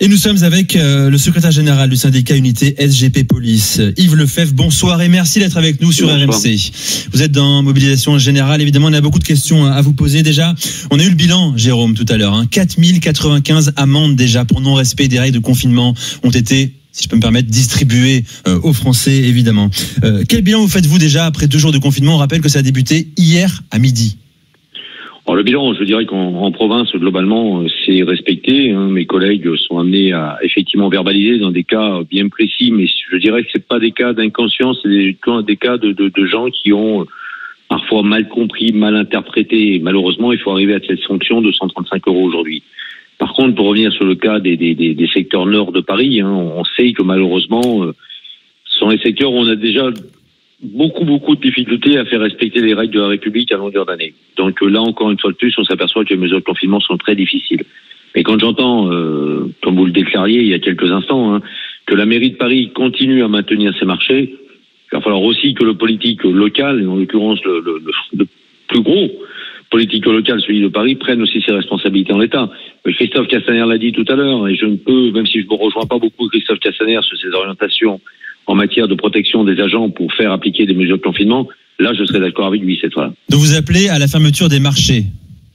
Et nous sommes avec le secrétaire général du syndicat Unité SGP Police, Yves Lefebvre. Bonsoir et merci d'être avec nous sur RMC. Vous êtes dans mobilisation générale. Évidemment, on a beaucoup de questions à vous poser. Déjà, on a eu le bilan, Jérôme, tout à l'heure. 4095 amendes déjà pour non-respect des règles de confinement ont été, si je peux me permettre, distribuées aux Français, évidemment. Quel bilan vous faites-vous déjà après 2 jours de confinement? On rappelle que ça a débuté hier à midi. Alors, le bilan, je dirais qu'en province, globalement, c'est respecté. Mes collègues sont amenés à effectivement verbaliser dans des cas bien précis, mais je dirais que c'est pas des cas d'inconscience, c'est des cas de gens qui ont parfois mal compris, mal interprété. Malheureusement, il faut arriver à cette sanction de 135 € aujourd'hui. Par contre, pour revenir sur le cas des secteurs nord de Paris, on sait que malheureusement, ce sont les secteurs où on a déjà beaucoup de difficultés à faire respecter les règles de la République à longueur d'année. Donc là, encore une fois de plus, on s'aperçoit que les mesures de confinement sont très difficiles. Mais quand j'entends, comme vous le déclariez il y a quelques instants, que la mairie de Paris continue à maintenir ses marchés, il va falloir aussi que le politique local, et en l'occurrence le plus gros politique local, celui de Paris, prenne aussi ses responsabilités en l'État. Christophe Castaner l'a dit tout à l'heure, et je ne peux, même si je ne rejoins pas beaucoup Christophe Castaner sur ses orientations en matière de protection des agents pour faire appliquer des mesures de confinement, là, je serais d'accord avec lui cette fois. Donc vous appelez à la fermeture des marchés?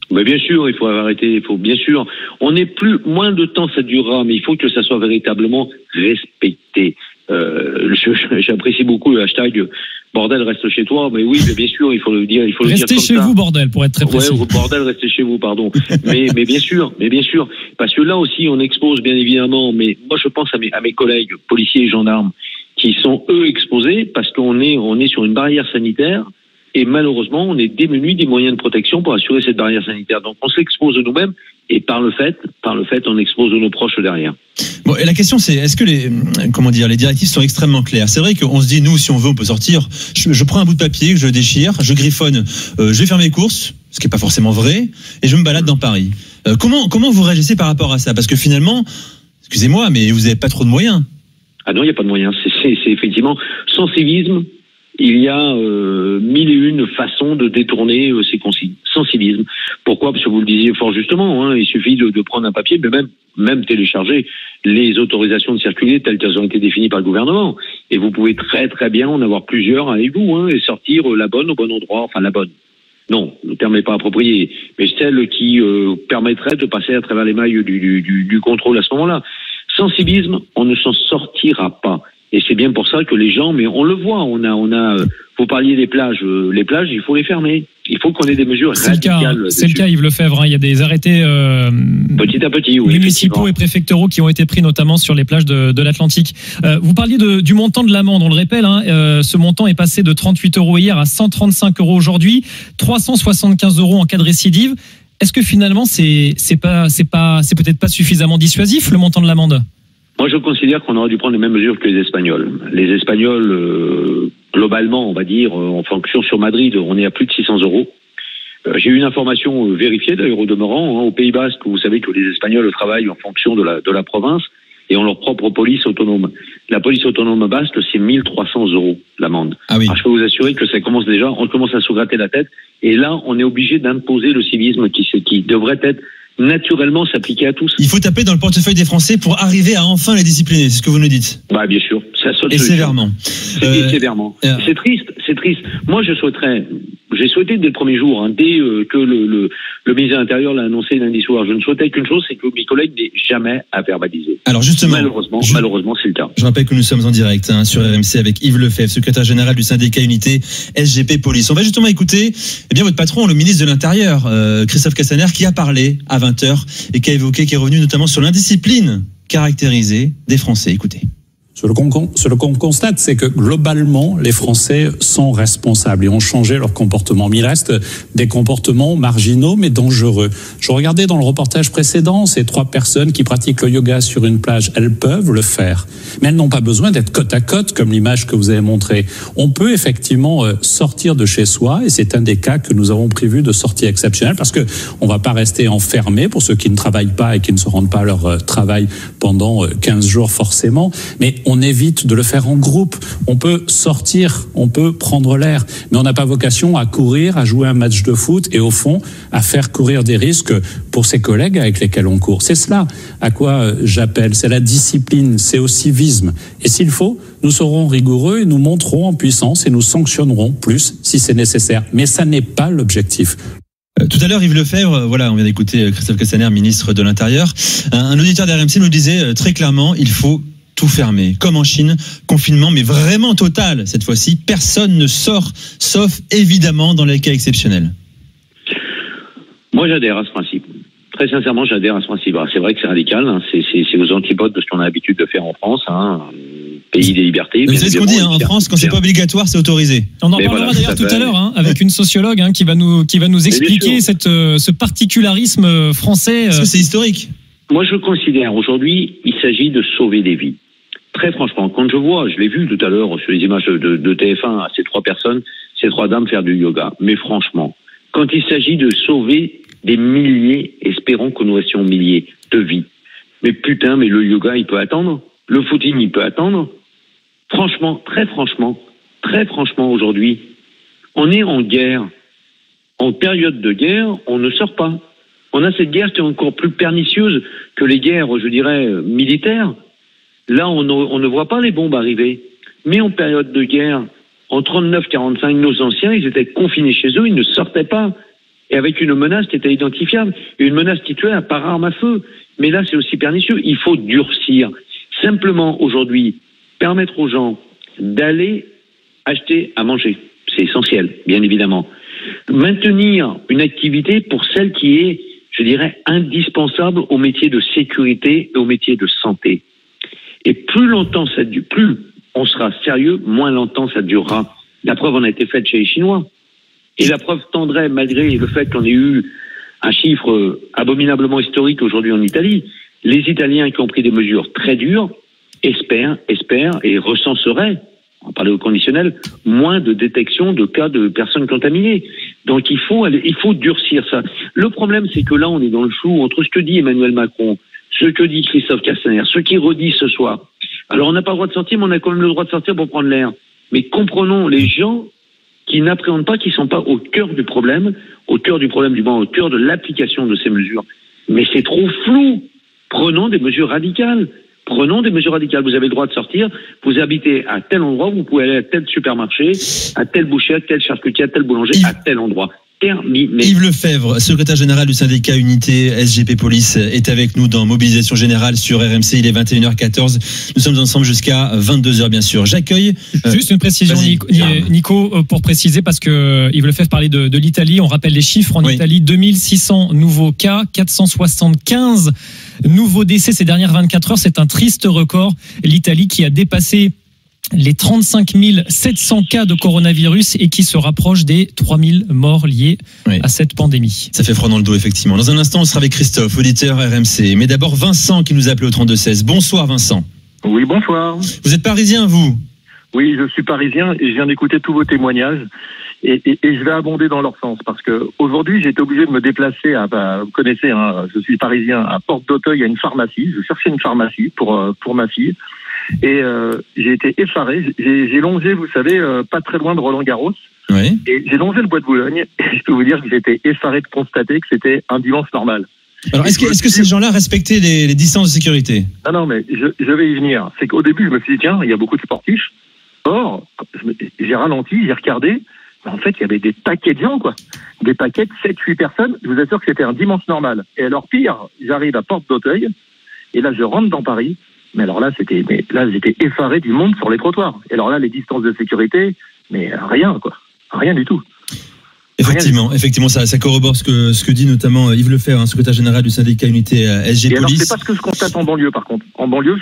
Mais bien sûr, il faut arrêter, il faut bien sûr. Moins de temps ça durera, mais il faut que ça soit véritablement respecté. J'apprécie beaucoup le hashtag bordel reste chez toi, mais oui, mais bien sûr, il faut le dire, comme ça. Restez chez vous, bordel, pour être très précis. Ouais, bordel, restez chez vous, pardon. mais bien sûr, parce que là aussi, on expose bien évidemment, mais moi je pense à mes collègues policiers et gendarmes qui sont eux exposés parce qu'on est sur une barrière sanitaire et malheureusement, on est démunis des moyens de protection pour assurer cette barrière sanitaire. Donc on s'expose nous-mêmes et par le fait, on expose nos proches derrière. Bon, et la question c'est, est-ce que les directives sont extrêmement claires? C'est vrai qu'on se dit, nous, si on veut, on peut sortir. Je prends un bout de papier, je déchire, je griffonne, je vais faire mes courses, ce qui n'est pas forcément vrai, et je me balade dans Paris. Comment vous réagissez par rapport à ça? Parce que finalement, excusez-moi, mais vous n'avez pas trop de moyens. Ah non, il n'y a pas de moyens. C'est effectivement sans civisme. Il y a 1001 façons de détourner ces consignes. Sans civisme. Pourquoi? Parce que vous le disiez fort justement, il suffit de prendre un papier, mais même télécharger les autorisations de circuler telles qu'elles ont été définies par le gouvernement. Et vous pouvez très très bien en avoir plusieurs avec vous, et sortir la bonne au bon endroit, enfin la bonne. Non, le terme n'est pas approprié, mais celle qui permettrait de passer à travers les mailles du contrôle à ce moment-là. Sans civisme, on ne s'en sortira pas. Et c'est bien pour ça que les gens, mais on le voit, vous parliez des plages, il faut les fermer. Il faut qu'on ait des mesures radicales. C'est le cas, Yves Lefebvre. Il y a des arrêtés petit à petit, oui, municipaux et préfectoraux qui ont été pris notamment sur les plages de l'Atlantique. Vous parliez du montant de l'amende, on le rappelle, ce montant est passé de 38 € hier à 135 € aujourd'hui, 375 € en cas de récidive. Est-ce que finalement c'est peut-être pas suffisamment dissuasif le montant de l'amende? Moi, je considère qu'on aurait dû prendre les mêmes mesures que les Espagnols. Les Espagnols, globalement, on va dire, en fonction sur Madrid, on est à plus de 600 €. J'ai eu une information vérifiée d'ailleurs au demeurant, au Pays Basque, vous savez que les Espagnols travaillent en fonction de la province et ont leur propre police autonome. La police autonome basque, c'est 1300 € l'amende. Ah oui. Alors, je peux vous assurer que on commence à se gratter la tête et là, on est obligé d'imposer le civisme qui devrait être naturellement s'appliquer à tous. Il faut taper dans le portefeuille des Français pour arriver à enfin les discipliner, c'est ce que vous nous dites. Bah, bien sûr, c'est la seule solution. Sévèrement. Sévèrement. C'est triste. Moi, j'ai souhaité dès le premier jour, dès que le ministre de l'Intérieur l'a annoncé lundi soir, je ne souhaitais qu'une chose, c'est que mes collègues n'aient jamais à verbaliser. Alors justement, malheureusement, c'est le cas. Je rappelle que nous sommes en direct sur RMC avec Yves Lefebvre, secrétaire général du syndicat Unité SGP Police. On va justement écouter votre patron, le ministre de l'Intérieur, Christophe Castaner, qui a parlé à 20h et qui est revenu notamment sur l'indiscipline caractérisée des Français. Écoutez. Ce qu'on constate, c'est que globalement, les Français sont responsables et ont changé leur comportement. Mais il reste des comportements marginaux mais dangereux. Je regardais dans le reportage précédent, ces 3 personnes qui pratiquent le yoga sur une plage, elles peuvent le faire. Mais elles n'ont pas besoin d'être côte à côte comme l'image que vous avez montrée. On peut effectivement sortir de chez soi et c'est un des cas que nous avons prévu de sortie exceptionnelle parce que on va pas rester enfermés pour ceux qui ne travaillent pas et qui ne se rendent pas à leur travail pendant 15 jours forcément. Mais on évite de le faire en groupe. On peut sortir, on peut prendre l'air, mais on n'a pas vocation à courir, à jouer un match de foot et au fond, à faire courir des risques pour ses collègues avec lesquels on court. C'est cela à quoi j'appelle, c'est la discipline, c'est au civisme. Et s'il faut, nous serons rigoureux et nous monterons en puissance et nous sanctionnerons plus si c'est nécessaire. Mais ça n'est pas l'objectif. Tout à l'heure, Yves Lefebvre, voilà, on vient d'écouter Christophe Castaner, ministre de l'Intérieur. Un auditeur d'RMC nous disait très clairement, il faut tout fermer. Comme en Chine, confinement, mais vraiment total cette fois-ci. Personne ne sort, sauf évidemment dans les cas exceptionnels. Moi, j'adhère à ce principe. Très sincèrement, j'adhère à ce principe. Alors, c'est vrai que c'est radical, hein. C'est aux antipodes de ce qu'on a l'habitude de faire en France, hein. Pays des libertés. Vous savez ce qu'on dit, hein, en France, quand c'est pas obligatoire, c'est autorisé. On en parlera d'ailleurs tout à l'heure, avec une sociologue qui va nous expliquer ce particularisme français. Parce que c'est historique. Moi, je considère aujourd'hui, il s'agit de sauver des vies. Très franchement, quand je vois, je l'ai vu tout à l'heure sur les images de TF1, ces trois personnes, ces trois dames faire du yoga. Mais franchement, quand il s'agit de sauver des milliers, espérons que nous restions milliers de vies. Mais putain, mais le yoga, il peut attendre. Le footing, il peut attendre. Franchement, très franchement, aujourd'hui, on est en guerre. En période de guerre, on ne sort pas. On a cette guerre qui est encore plus pernicieuse que les guerres, je dirais, militaires. Là, on ne voit pas les bombes arriver. Mais en période de guerre, en 39-45, nos anciens, ils étaient confinés chez eux, ils ne sortaient pas. Et avec une menace qui était identifiable. Une menace qui tuait par arme à feu. Mais là, c'est aussi pernicieux. Il faut durcir. Simplement, aujourd'hui, permettre aux gens d'aller acheter à manger. C'est essentiel, bien évidemment. Maintenir une activité pour celle qui est, je dirais, indispensable au métier de sécurité et au métier de santé. Et plus longtemps ça dure, plus on sera sérieux, moins longtemps ça durera. La preuve en a été faite chez les Chinois. Et la preuve tendrait, malgré le fait qu'on ait eu un chiffre abominablement historique aujourd'hui en Italie, les Italiens qui ont pris des mesures très dures espèrent et recenseraient, on parlait au conditionnel, moins de détection de cas de personnes contaminées. Donc il faut durcir ça. Le problème, c'est que là, on est dans le flou entre ce que dit Emmanuel Macron, ce que dit Christophe Castaner, ce qu'il redit ce soir. Alors on n'a pas le droit de sortir, mais on a quand même le droit de sortir pour prendre l'air. Mais comprenons les gens qui n'appréhendent pas, qui ne sont pas au cœur du problème du moins au cœur de l'application de ces mesures. Mais c'est trop flou. Prenons des mesures radicales. Vous avez le droit de sortir. Vous habitez à tel endroit, vous pouvez aller à tel supermarché, à tel boucher, à tel charcutier, à tel boulanger, à tel endroit. Terminé. Yves Lefebvre, secrétaire général du syndicat Unité SGP Police, est avec nous dans Mobilisation Générale sur RMC. Il est 21h14. Nous sommes ensemble jusqu'à 22h, bien sûr. J'accueille. Juste une précision, Nico, pour préciser, parce que Yves Lefebvre parlait de l'Italie. On rappelle les chiffres. En Italie, 2600 nouveaux cas, 475 nouveaux décès ces dernières 24 heures. C'est un triste record. L'Italie qui a dépassé les 35 700 cas de coronavirus et qui se rapproche des 3000 morts liés à cette pandémie. Ça fait froid dans le dos, effectivement. Dans un instant, on sera avec Christophe, auditeur RMC. Mais d'abord, Vincent qui nous appelle au 32-16. Bonsoir, Vincent. Oui, bonsoir. Vous êtes parisien, vous ? Oui, je suis parisien et je viens d'écouter tous vos témoignages. Et je vais abonder dans leur sens parce que aujourd'hui, j'ai été obligé de me déplacer vous connaissez, hein, je suis parisien, à Porte d'Auteuil, à une pharmacie. Je cherchais une pharmacie pour ma fille. Et j'ai été effaré. J'ai longé, vous savez, pas très loin de Roland-Garros. Oui. Et j'ai longé le bois de Boulogne. Et je peux vous dire que j'ai été effaré de constater que c'était un dimanche normal. Alors, est-ce que ces gens-là respectaient les distances de sécurité ? Non, mais je vais y venir. C'est qu'au début, je me suis dit, tiens, il y a beaucoup de sportifs. Or, j'ai ralenti, j'ai regardé. En fait, il y avait des paquets de gens, quoi. Des paquets de 7-8 personnes. Je vous assure que c'était un dimanche normal. Et alors, pire, j'arrive à Porte d'Auteuil. Et là, je rentre dans Paris. Mais alors là, j'étais effaré du monde sur les trottoirs. Et alors là, les distances de sécurité, mais rien, quoi. Rien du tout. Effectivement, ça corrobore ce que dit notamment Yves Lefebvre, secrétaire général du syndicat Unité SG Police. Alors, c'est pas ce que je constate en banlieue, par contre. En banlieue,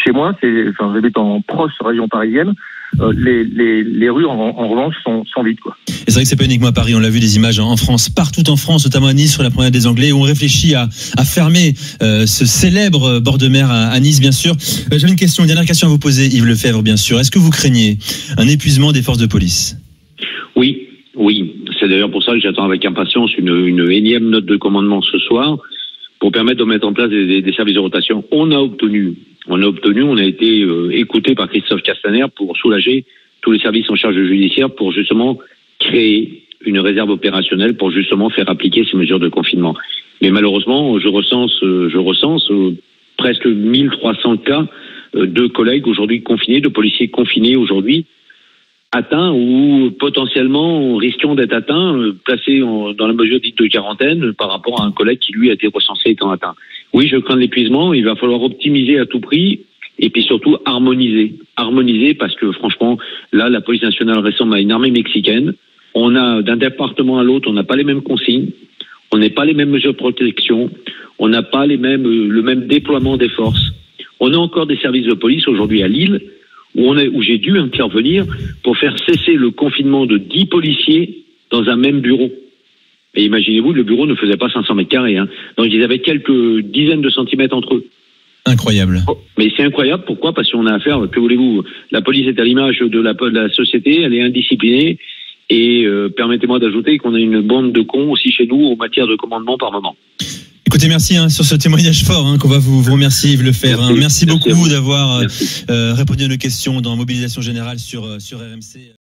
chez moi, j'habite en proche région parisienne. Les rues, en revanche, sont vides, quoi. Et c'est vrai que c'est pas uniquement à Paris, on l'a vu des images en France, partout en France, notamment à Nice, sur la promenade des Anglais, où on réfléchit à fermer ce célèbre bord de mer à Nice, bien sûr. J'avais une dernière question à vous poser, Yves Lefebvre, bien sûr. Est-ce que vous craignez un épuisement des forces de police ? Oui. C'est d'ailleurs pour ça que j'attends avec impatience une énième note de commandement ce soir, pour permettre de mettre en place des services de rotation. On a été écouté par Christophe Castaner pour soulager tous les services en charge judiciaire pour justement créer une réserve opérationnelle pour justement faire appliquer ces mesures de confinement. Mais malheureusement, je recense presque 1300 cas de collègues aujourd'hui confinés, de policiers confinés aujourd'hui, atteints ou potentiellement risquant d'être atteints, placés dans la mesure dite de quarantaine par rapport à un collègue qui lui a été recensé étant atteint. Oui, je crains de l'épuisement, il va falloir optimiser à tout prix et puis surtout harmoniser parce que franchement, là, la police nationale ressemble à une armée mexicaine. On a d'un département à l'autre, on n'a pas les mêmes consignes, on n'a pas les mêmes mesures de protection, on n'a pas le même déploiement des forces. On a encore des services de police aujourd'hui à Lille où j'ai dû intervenir pour faire cesser le confinement de 10 policiers dans un même bureau. Et imaginez-vous, le bureau ne faisait pas 500 mètres carrés, hein. Donc ils avaient quelques dizaines de centimètres entre eux. Incroyable. Mais c'est incroyable, pourquoi ? Parce qu'on a affaire, que voulez-vous, la police est à l'image de la société, elle est indisciplinée, et permettez-moi d'ajouter qu'on a une bande de cons aussi chez nous en matière de commandement par moment. Écoutez, merci sur ce témoignage fort qu'on va vous remercier, Yves Lefebvre. Merci beaucoup d'avoir répondu à nos questions dans Mobilisation Générale sur RMC.